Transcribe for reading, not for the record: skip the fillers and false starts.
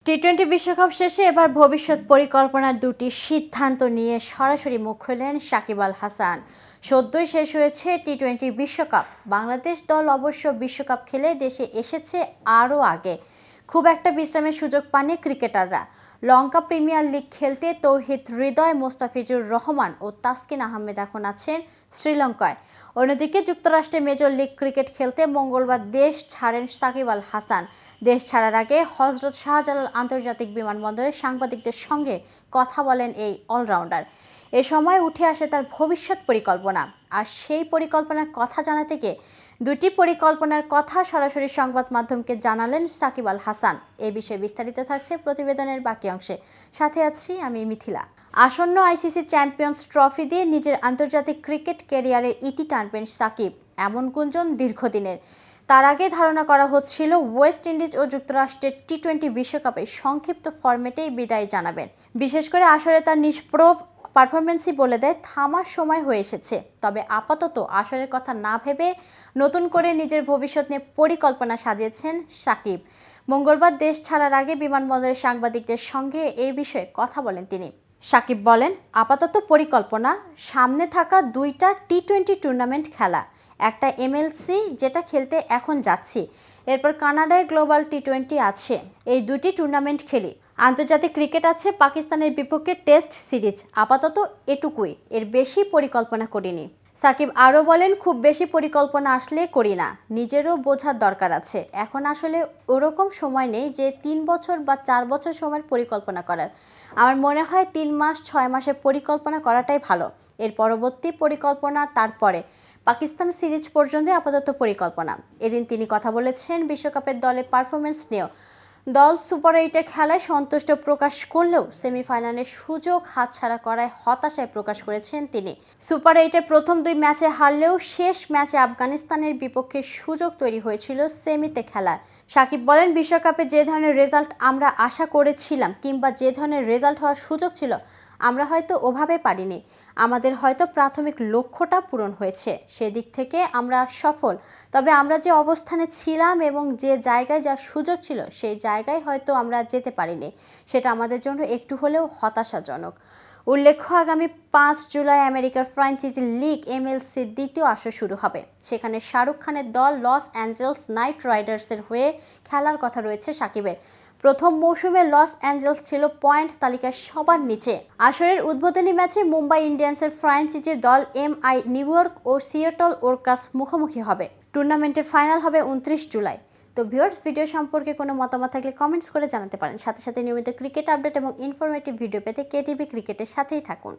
টি-20 বিশ্বকাপ শেষে এবার ভবিষ্যৎ পরিকল্পনার দুটি সিদ্ধান্ত নিয়ে সরাসরি মুখ খুললেন সাকিব আল হাসান। সদ্যই শেষ হয়েছে টি-20 বিশ্বকাপ। বাংলাদেশ দল অবশ্য বিশ্বকাপ খেলে দেশে এসেছে আরও আগে। খুব একটা বিশ্রামের সুযোগ পাননি ক্রিকেটাররা। লঙ্কা প্রিমিয়ার লিগ খেলতে তৌহিদ হৃদয়, মোস্তাফিজুর রহমান ও তাসকিন আহমেদ এখন আছেন শ্রীলঙ্কায়। অন্যদিকে যুক্তরাষ্ট্রে মেজর লিগ ক্রিকেট খেলতে মঙ্গলবার দেশ ছাড়েন সাকিব আল হাসান। দেশ ছাড়ার আগে হজরত শাহজালাল আন্তর্জাতিক বিমানবন্দরে সাংবাদিকদের সঙ্গে কথা বলেন এই অলরাউন্ডার। এ সময় উঠে আসে তার ভবিষ্যৎ পরিকল্পনা। আর সেই পরিকল্পনার কথা জানাতে গিয়ে দুটি পরিকল্পনার কথা সরাসরি সংবাদ মাধ্যমকে জানালেন সাকিব আল হাসান। এই বিষয়ে বিস্তারিত থাকছে প্রতিবেদনের বাকি অংশে। সাথে আছি আমি মিথিলা। আসন্ন আইসিসি চ্যাম্পিয়ন্স ট্রফি দিয়ে নিজের আন্তর্জাতিক ক্রিকেট ক্যারিয়ারের ইতি টানবেন সাকিব, এমন গুঞ্জন দীর্ঘদিনের। তার আগে ধারণা করা হচ্ছিল ওয়েস্ট ইন্ডিজ ও যুক্তরাষ্ট্রের টি-20 বিশ্বকাপে সংক্ষিপ্ত ফরম্যাটেই বিদায় জানাবেন। বিশেষ করে আসরে তার নিষ্প্রভ পারফরমেন্সই বলে দেয় থামার সময় হয়ে এসেছে। তবে আপাতত আসরের কথা না ভেবে নতুন করে নিজের ভবিষ্যৎ নিয়ে পরিকল্পনা সাজিয়েছেন সাকিব। মঙ্গলবার দেশ ছাড়ার আগে বিমানবন্দরের সাংবাদিকদের সঙ্গে এই বিষয়ে কথা বলেন তিনি। সাকিব বলেন, আপাতত পরিকল্পনা সামনে থাকা দুইটা টি-20 টুর্নামেন্ট খেলা, একটা এমএলসি যেটা খেলতে এখন যাচ্ছি, এরপর কানাডায় গ্লোবাল টি-20 আছে। এই দুটি টুর্নামেন্ট খেলি। আন্তর্জাতিক ক্রিকেট আছে পাকিস্তানের বিপক্ষে টেস্ট সিরিজ। আপাতত এটুকুই, এর বেশি পরিকল্পনা করিনি। সাকিব আরও বলেন, খুব বেশি পরিকল্পনা আসলে করি না, নিজেরও বোঝার দরকার আছে। এখন আসলে ওরকম সময় নেই যে 3 বছর বা 4 বছর সময়ের পরিকল্পনা করার। আমার মনে হয় 3 মাস 6 মাসের পরিকল্পনা করাটাই ভালো। এর পরবর্তী পরিকল্পনা তারপরে পাকিস্তান সিরিজ পর্যন্ত আপাতত পরিকল্পনা। এদিন তিনি কথা বলেছেন বিশ্বকাপের দলের পারফরমেন্স নিয়েও। দল সুপার 8-এ খেলায় সন্তুষ্ট প্রকাশ করলেও সেমিফাইনালের সুযোগ হাতছাড়া করায় হতাশায় প্রকাশ করেছেন তিনি। সুপার 8-এ প্রথম 2 ম্যাচে হারলেও শেষ ম্যাচে আফগানিস্তানের বিপক্ষে সুযোগ তৈরি হয়েছিল সেমিতে খেলার। সাকিব বলেন, বিশ্বকাপে যে ধরনের রেজাল্ট আমরা আশা করেছিলাম কিংবা যে ধরনের রেজাল্ট হওয়ার সুযোগ ছিল, আমরা হয়তো ওভাবে পারিনি। আমাদের হয়তো প্রাথমিক লক্ষ্যটা পূরণ হয়েছে, সেদিক থেকে আমরা সফল। তবে আমরা যে অবস্থানে ছিলাম এবং যে জায়গায় যাওয়ার সুযোগ ছিল, সেই জায়গায় হয়তো আমরা যেতে পারিনি। সেটা আমাদের জন্য একটু হলেও হতাশাজনক। উল্লেখ্য, আগামী 5 জুলাই আমেরিকার ফ্র্যাঞ্চাইজি লিগ এমএলসির দ্বিতীয় আসর শুরু হবে। সেখানে শাহরুখ খানের দল লস অ্যাঞ্জেলস নাইট রাইডার্সের হয়ে খেলার কথা রয়েছে সাকিবের। প্রথম মৌসুমে লস অ্যাঞ্জেলস ছিল পয়েন্ট তালিকার সবার নিচে। আসরের উদ্বোধনী ম্যাচে মুম্বাই ইন্ডিয়ান্সের ফ্র্যাঞ্চাইজি দল এমআই নিউ ইয়র্ক ও সিয়াটল ওয়ার্কার্স মুখোমুখি হবে। টুর্নামেন্টের ফাইনাল হবে 29 জুলাই। তো ভিউয়ার্স, ভিডিও সম্পর্কে কোনো মতামত থাকলে কমেন্টস করে জানাতে পারেন। সাথে সাথে নিয়মিত ক্রিকেট আপডেট এবং ইনফরমেটিভ ভিডিও পেতে কেটিভি ক্রিকেটের সাথেই থাকুন।